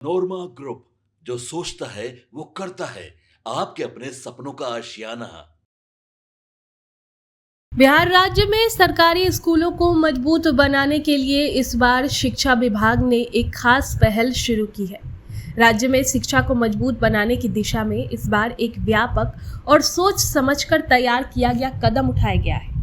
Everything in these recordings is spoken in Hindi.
नोरमा ग्रुप, जो सोचता है वो करता है। आपके अपने सपनों का आशियाना। बिहार राज्य में सरकारी स्कूलों को मजबूत बनाने के लिए इस बार शिक्षा विभाग ने एक खास पहल शुरू की है। राज्य में शिक्षा को मजबूत बनाने की दिशा में इस बार एक व्यापक और सोच समझकर तैयार किया गया कदम उठाया गया है।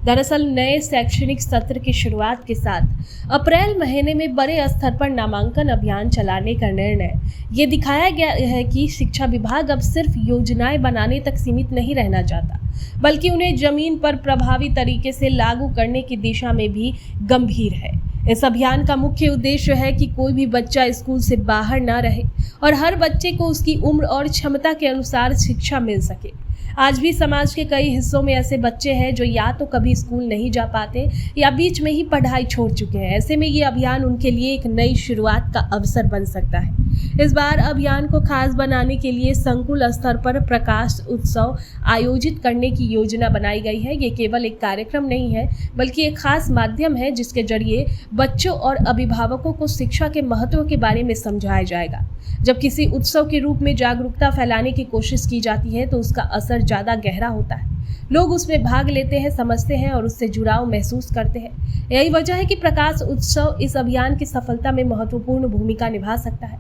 दरअसल नए शैक्षणिक सत्र की शुरुआत के साथ अप्रैल महीने में बड़े स्तर पर नामांकन अभियान चलाने का निर्णय ये दिखाया गया है कि शिक्षा विभाग अब सिर्फ योजनाएं बनाने तक सीमित नहीं रहना चाहता, बल्कि उन्हें जमीन पर प्रभावी तरीके से लागू करने की दिशा में भी गंभीर है। इस अभियान का मुख्य उद्देश्य है कि कोई भी बच्चा स्कूल से बाहर न रहे और हर बच्चे को उसकी उम्र और क्षमता के अनुसार शिक्षा मिल सके। आज भी समाज के कई हिस्सों में ऐसे बच्चे हैं जो या तो कभी स्कूल नहीं जा पाते या बीच में ही पढ़ाई छोड़ चुके हैं। ऐसे में ये अभियान उनके लिए एक नई शुरुआत का अवसर बन सकता है। इस बार अभियान को खास बनाने के लिए संकुल स्तर पर प्रकाश उत्सव आयोजित करने की योजना बनाई गई है। ये केवल एक कार्यक्रम नहीं है, बल्कि एक खास माध्यम है जिसके जरिए बच्चों और अभिभावकों को शिक्षा के महत्व के बारे में समझाया जाएगा। जब किसी उत्सव के रूप में जागरूकता फैलाने की कोशिश की जाती है तो उसका असर ज़्यादा गहरा होता है। लोग उसमें भाग लेते हैं, समझते हैं और उससे जुड़ाव महसूस करते हैं। यही वजह है कि प्रकाश उत्सव इस अभियान की सफलता में महत्वपूर्ण भूमिका निभा सकता है।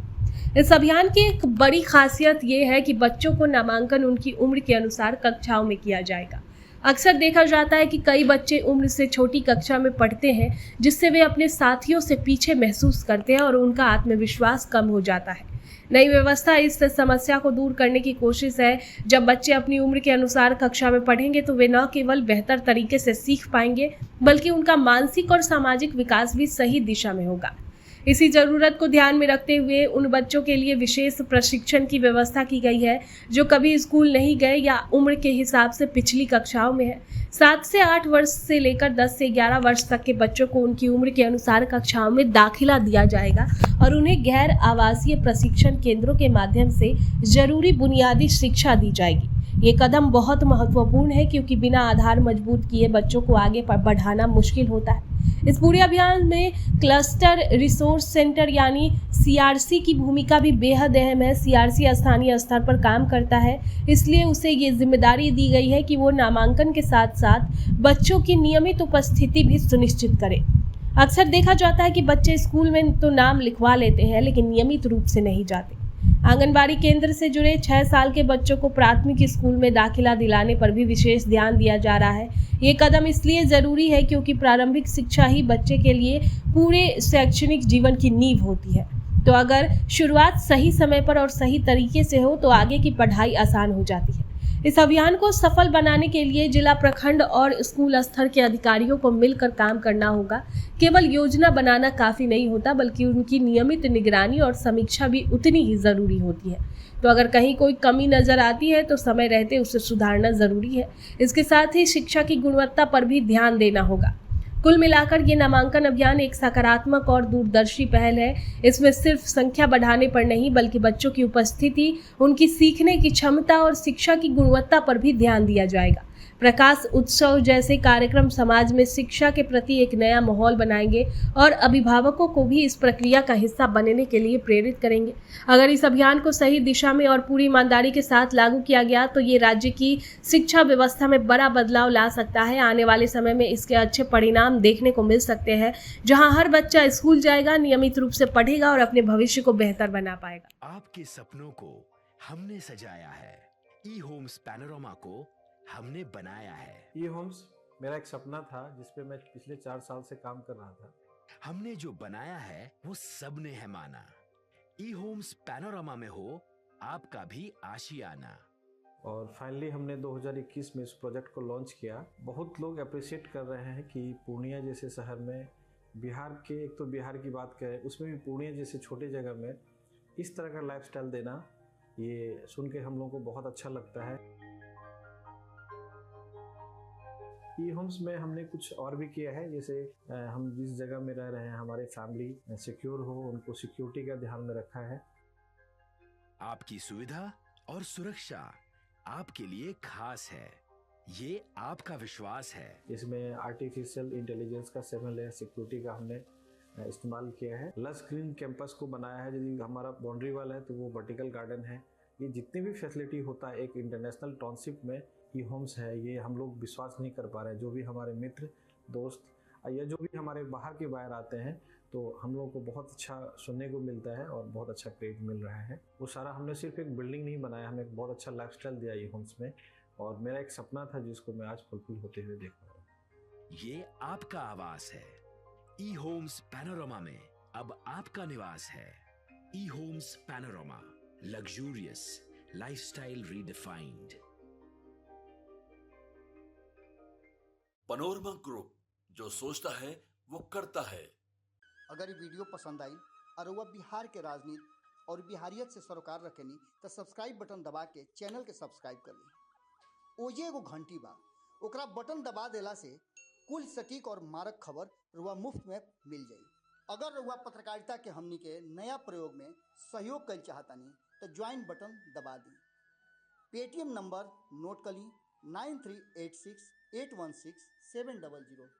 इस अभियान की एक बड़ी खासियत ये है कि बच्चों को नामांकन उनकी उम्र के अनुसार कक्षाओं में किया जाएगा। अक्सर देखा जाता है कि कई बच्चे उम्र से छोटी कक्षा में पढ़ते हैं, जिससे वे अपने साथियों से पीछे महसूस करते हैं और उनका आत्मविश्वास कम हो जाता है। नई व्यवस्था इस समस्या को दूर करने की कोशिश है। जब बच्चे अपनी उम्र के अनुसार कक्षा में पढ़ेंगे तो वे न केवल बेहतर तरीके से सीख पाएंगे, बल्कि उनका मानसिक और सामाजिक विकास भी सही दिशा में होगा। इसी जरूरत को ध्यान में रखते हुए उन बच्चों के लिए विशेष प्रशिक्षण की व्यवस्था की गई है जो कभी स्कूल नहीं गए या उम्र के हिसाब से पिछली कक्षाओं में है। 7 से 8 वर्ष से लेकर 10 से 11 वर्ष तक के बच्चों को उनकी उम्र के अनुसार कक्षाओं में दाखिला दिया जाएगा और उन्हें गैर आवासीय प्रशिक्षण केंद्रों के माध्यम से जरूरी बुनियादी शिक्षा दी जाएगी। ये कदम बहुत महत्वपूर्ण है क्योंकि बिना आधार मजबूत किए बच्चों को आगे बढ़ाना मुश्किल होता है। इस पूरे अभियान में क्लस्टर रिसोर्स सेंटर यानी सीआरसी की भूमिका भी बेहद अहम है। सीआरसी स्थानीय स्तर पर काम करता है, इसलिए उसे ये जिम्मेदारी दी गई है कि वो नामांकन के साथ साथ बच्चों की नियमित उपस्थिति भी सुनिश्चित करे। अक्सर देखा जाता है कि बच्चे स्कूल में तो नाम लिखवा लेते हैं लेकिन नियमित रूप से नहीं जाते। आंगनबाड़ी केंद्र से जुड़े 6 साल के बच्चों को प्राथमिक स्कूल में दाखिला दिलाने पर भी विशेष ध्यान दिया जा रहा है। ये कदम इसलिए ज़रूरी है क्योंकि प्रारंभिक शिक्षा ही बच्चे के लिए पूरे शैक्षणिक जीवन की नींव होती है। तो अगर शुरुआत सही समय पर और सही तरीके से हो तो आगे की पढ़ाई आसान हो जाती है। इस अभियान को सफल बनाने के लिए जिला, प्रखंड और स्कूल स्तर के अधिकारियों को मिलकर काम करना होगा। केवल योजना बनाना काफ़ी नहीं होता, बल्कि उनकी नियमित निगरानी और समीक्षा भी उतनी ही ज़रूरी होती है। तो अगर कहीं कोई कमी नज़र आती है तो समय रहते उसे सुधारना ज़रूरी है। इसके साथ ही शिक्षा की गुणवत्ता पर भी ध्यान देना होगा। कुल मिलाकर ये नामांकन अभियान एक सकारात्मक और दूरदर्शी पहल है। इसमें सिर्फ संख्या बढ़ाने पर नहीं, बल्कि बच्चों की उपस्थिति, उनकी सीखने की क्षमता और शिक्षा की गुणवत्ता पर भी ध्यान दिया जाएगा। प्रकाश उत्सव जैसे कार्यक्रम समाज में शिक्षा के प्रति एक नया माहौल बनाएंगे और अभिभावकों को भी इस प्रक्रिया का हिस्सा बनने के लिए प्रेरित करेंगे। अगर इस अभियान को सही दिशा में और पूरी ईमानदारी के साथ लागू किया गया तो ये राज्य की शिक्षा व्यवस्था में बड़ा बदलाव ला सकता है। आने वाले समय में इसके अच्छे परिणाम देखने को मिल सकते हैं, जहां हर बच्चा स्कूल जाएगा, नियमित रूप से पढ़ेगा और अपने भविष्य को बेहतर बना पाएगा। आपके सपनों को हमने सजाया है, ई होम्स पैनोरामा को हमने बनाया है। ई होम्स मेरा एक सपना था जिसपे मैं पिछले 4 साल से काम कर रहा था। हमने जो बनाया है वो सबने है माना। ई होम्स पैनोरामा में हो आपका भी आशियाना। और फाइनली हमने 2021 में इस प्रोजेक्ट को लॉन्च किया। बहुत लोग अप्रिशिएट कर रहे हैं कि पूर्णिया जैसे शहर में, बिहार के, एक तो बिहार की बात करें उसमें भी पूर्णिया जैसे छोटे जगह में इस तरह का लाइफस्टाइल देना, ये सुन के हम लोगों को बहुत अच्छा लगता है। ई होम्स में हमने कुछ और भी किया है, जैसे हम जिस जगह में रह रहे हैं हमारे फैमिली सिक्योर हो, उनको सिक्योरिटी का ध्यान में रखा है। आपकी सुविधा और सुरक्षा आपके लिए खास है, ये आपका विश्वास है। इसमें आर्टिफिशियल इंटेलिजेंस का 7 लेयर सिक्योरिटी का हमने इस्तेमाल किया है। लस ग्रीन कैंपस को बनाया है। यदि हमारा बाउंड्री वाल है तो वो वर्टिकल गार्डन है। ये जितनी भी फैसिलिटी होता है एक इंटरनेशनल टाउनशिप में ई होम्स है, ये हम लोग विश्वास नहीं कर पा रहे हैं। जो भी हमारे मित्र दोस्त या जो भी हमारे बाहर के बाहर आते हैं तो हम लोगों को बहुत अच्छा सुनने को मिलता है और बहुत अच्छा क्रेडिट मिल रहा है। वो सारा हमने सिर्फ एक बिल्डिंग नहीं बनाया, हमें एक बहुत अच्छा लाइफस्टाइल दिया ई होम्स में, और मेरा एक सपना था जिसको मैं आज फुलफिल होते हुए देख रहा हूँ। ये आपका आवास है। ई होम्स पैनोरमा में अब आपका निवास है। E homes Panorama, luxurious lifestyle redefined. Panorama group, जो सोचता है वो करता है। अगर ये वीडियो पसंद आई और वह बिहार के राजनीति और बिहारियत से सरोकार रखेनी तो सब्सक्राइब बटन दबा के चैनल के सब्सक्राइब कर ली। ओजे एगो घंटी बा, ओकरा बटन दबा देला से कुल सटीक और मारक खबर रुआ मुफ्त में मिल जाई। अगर रुआ पत्रकारिता के हमनी के नया प्रयोग में सहयोग कर चाहतानी तो ज्वाइन बटन दबा दी। पेटीएम नंबर नोट कर ली 9386816700।